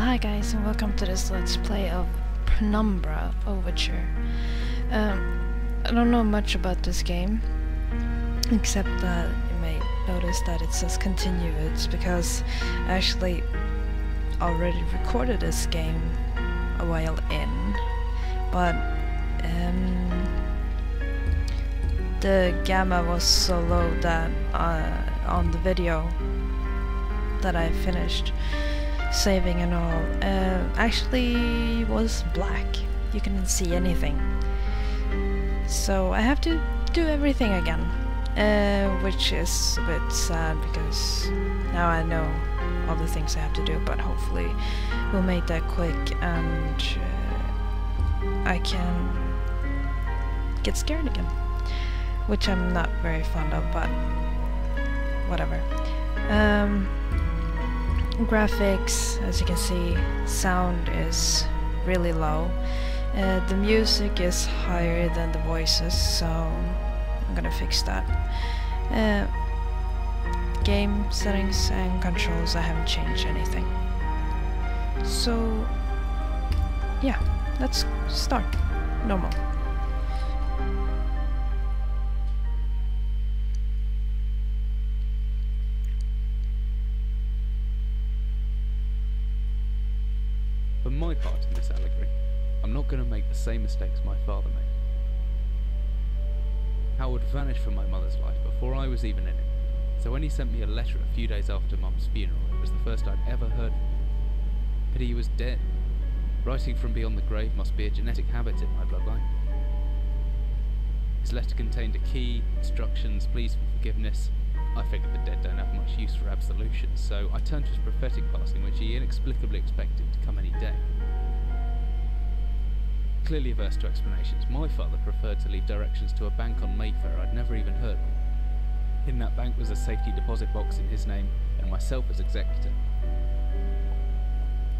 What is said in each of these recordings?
Hi guys, and welcome to this Let's Play of Penumbra Overture. I don't know much about this game, except that you may notice that it says continue. It's because I actually already recorded this game a while in, but the gamma was so low that on the video that I finished saving and all actually was black. You couldn't see anything, so I have to do everything again, which is a bit sad because now I know all the things I have to do, but hopefully we'll make that quick and I can get scared again, which I'm not very fond of, but whatever. Graphics, as you can see, sound is really low. The music is higher than the voices, so I'm gonna fix that. Game settings and controls, I haven't changed anything. So yeah, let's start. Normal. For my part in this allegory, I'm not going to make the same mistakes my father made. Howard vanished from my mother's life before I was even in it, so when he sent me a letter a few days after Mum's funeral, it was the first I'd ever heard of him. Pity he was dead. Writing from beyond the grave must be a genetic habit in my bloodline. His letter contained a key, instructions, pleas for forgiveness. I figured the dead don't have much use for absolution, so I turned to his prophetic passing, which he inexplicably expected to come any day. Clearly averse to explanations, my father preferred to leave directions to a bank on Mayfair I'd never even heard of. In that bank was a safety deposit box in his name, and myself as executor.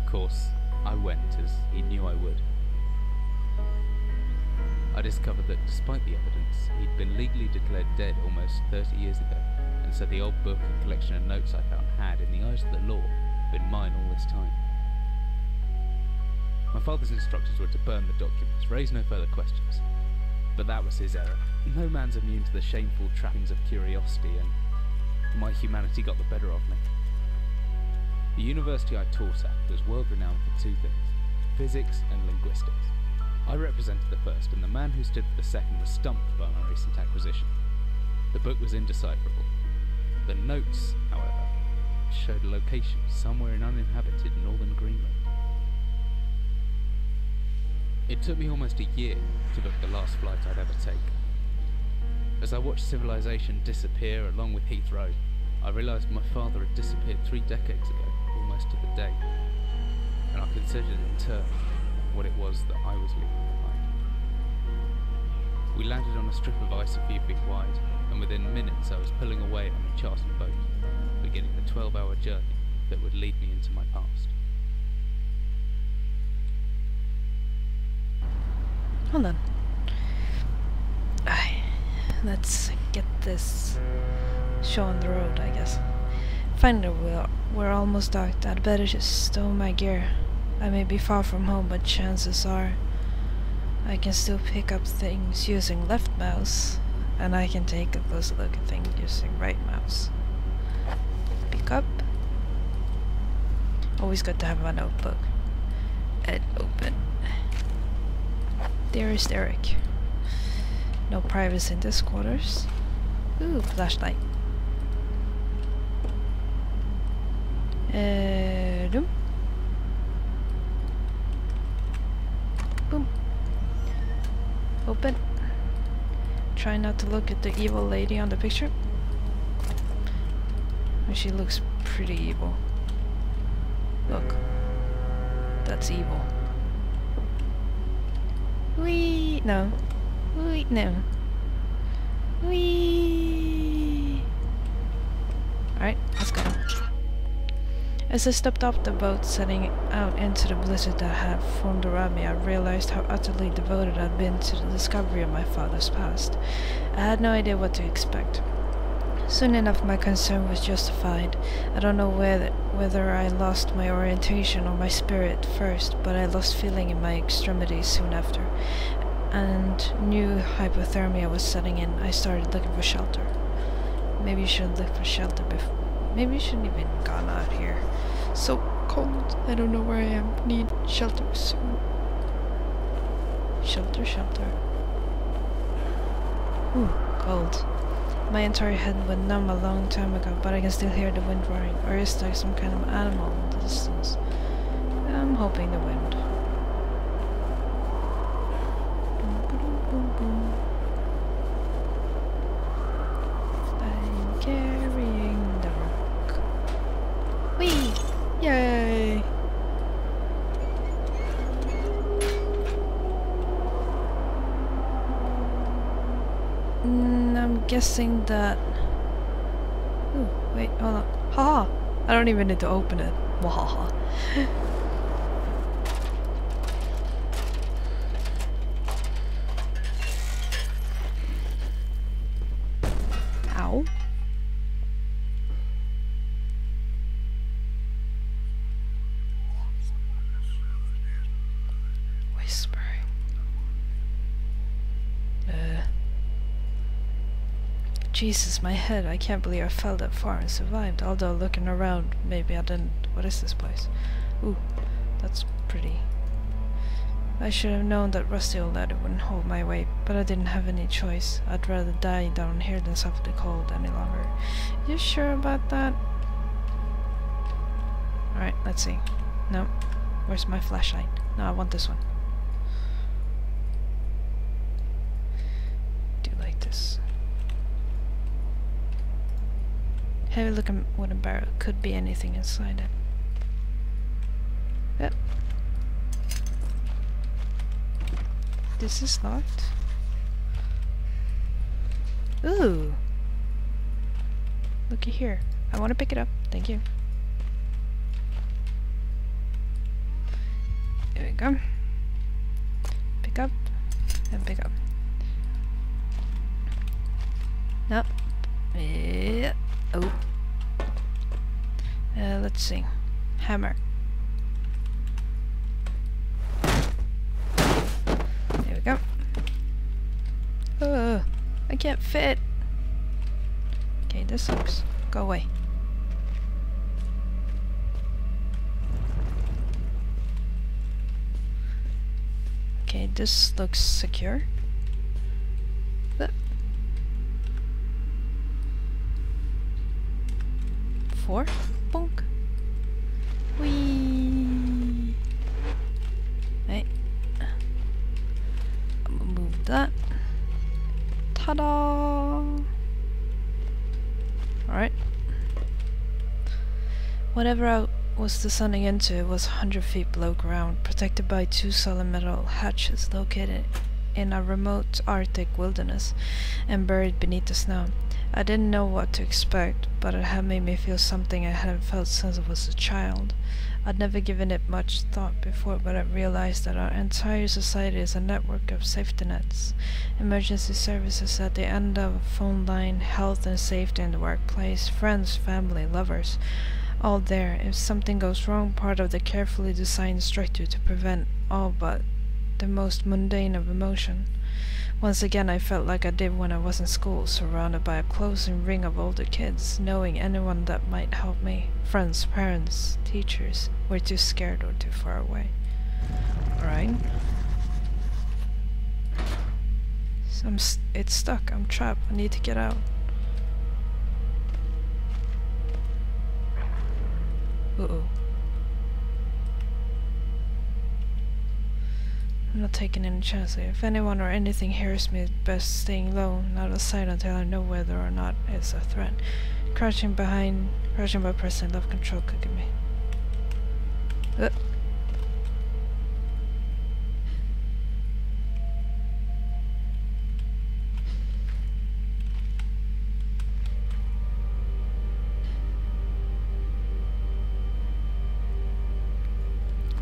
Of course, I went, as he knew I would. I discovered that despite the evidence, he'd been legally declared dead almost 30 years ago, and so the old book and collection of notes I found had, in the eyes of the law, been mine all this time. My father's instructions were to burn the documents, raise no further questions. But that was his error. No man's immune to the shameful trappings of curiosity, and my humanity got the better of me. The university I taught at was world renowned for two things: physics and linguistics. I represented the first, and the man who stood for the second was stumped by my recent acquisition. The book was indecipherable. The notes, however, showed a location somewhere in uninhabited northern Greenland. It took me almost a year to book the last flight I'd ever take. As I watched civilization disappear along with Heathrow, I realised my father had disappeared 3 decades ago, almost to the day, and I considered in turn what it was that I was leaving behind. We landed on a strip of ice a few feet wide, and within minutes I was pulling away on a chartered boat, beginning the 12-hour journey that would lead me into my past. Hold on. Let's get this show on the road, I guess. Finally, we're almost docked. I'd better just stow my gear. I may be far from home, but chances are I can still pick up things using left mouse, and I can take a closer look at things using right mouse. Pick up. Always good to have my notebook. And open. There is Eric. No privacy in this quarters. Ooh, flashlight. Boom. Boom. Open. Try not to look at the evil lady on the picture. She looks pretty evil. Look. That's evil. Wee! No. Wee! No. Wee! Alright, let's go. As I stepped off the boat, setting out into the blizzard that had formed around me, I realized how utterly devoted I'd been to the discovery of my father's past. I had no idea what to expect. Soon enough my concern was justified. I don't know whether I lost my orientation or my spirit first, but I lost feeling in my extremities soon after, and knew hypothermia was setting in. I started looking for shelter. Maybe you should look for shelter before. Maybe you shouldn't even gone out here. So cold. I don't know where I am. Need shelter soon. Shelter, shelter. Ooh, cold. My entire head went numb a long time ago, but I can still hear the wind roaring, or is there some kind of animal in the distance? I'm hoping the wind. I'm carrying the rock. Whee! Yay! I'm guessing that... Ooh, wait, hold on. Haha! I don't even need to open it. Wahaha. Ow. Whispering. Jesus, my head. I can't believe I fell that far and survived. Although looking around, maybe I didn't. What is this place? Ooh, that's pretty. I should have known that rusty old ladder wouldn't hold my weight, but I didn't have any choice. I'd rather die down here than suffer the cold any longer. You sure about that? Alright, let's see. No. Where's my flashlight? No, I want this one. Do you like this? Heavy looking wooden barrel. Could be anything inside it. Yep. This is locked. Ooh! Looky here. I want to pick it up. Thank you. Here we go. Pick up. And pick up. Nope. Yeah. Oh. Let's see. Hammer. There we go. I can't fit. Okay, this sucks. Go away. Okay, this looks secure. 4. Bonk. Whee. Right. I'm gonna move that. Ta-da! Alright. Whatever I was descending into was 100 feet below ground, protected by 2 solid metal hatches located in a remote Arctic wilderness and buried beneath the snow. I didn't know what to expect, but it had made me feel something I hadn't felt since I was a child. I'd never given it much thought before, but I realized that our entire society is a network of safety nets. Emergency services at the end of a phone line, health and safety in the workplace, friends, family, lovers, all there. If something goes wrong, part of the carefully designed structure to prevent all but the most mundane of emotion. Once again I felt like I did when I was in school, surrounded by a close ring of older kids, knowing anyone that might help me. Friends, parents, teachers were too scared or too far away. Alright. So it's stuck. I'm trapped. I need to get out. Uh-oh. I'm not taking any chances. If anyone or anything hears me, it's best staying low, not out of sight until I know whether or not it's a threat. Crouching by pressing left control could give me.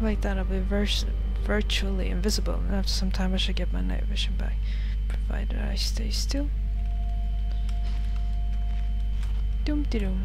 Like that, I'll be virtually invisible, and after some time I should get my night vision back, provided I stay still. Dum-de-dum.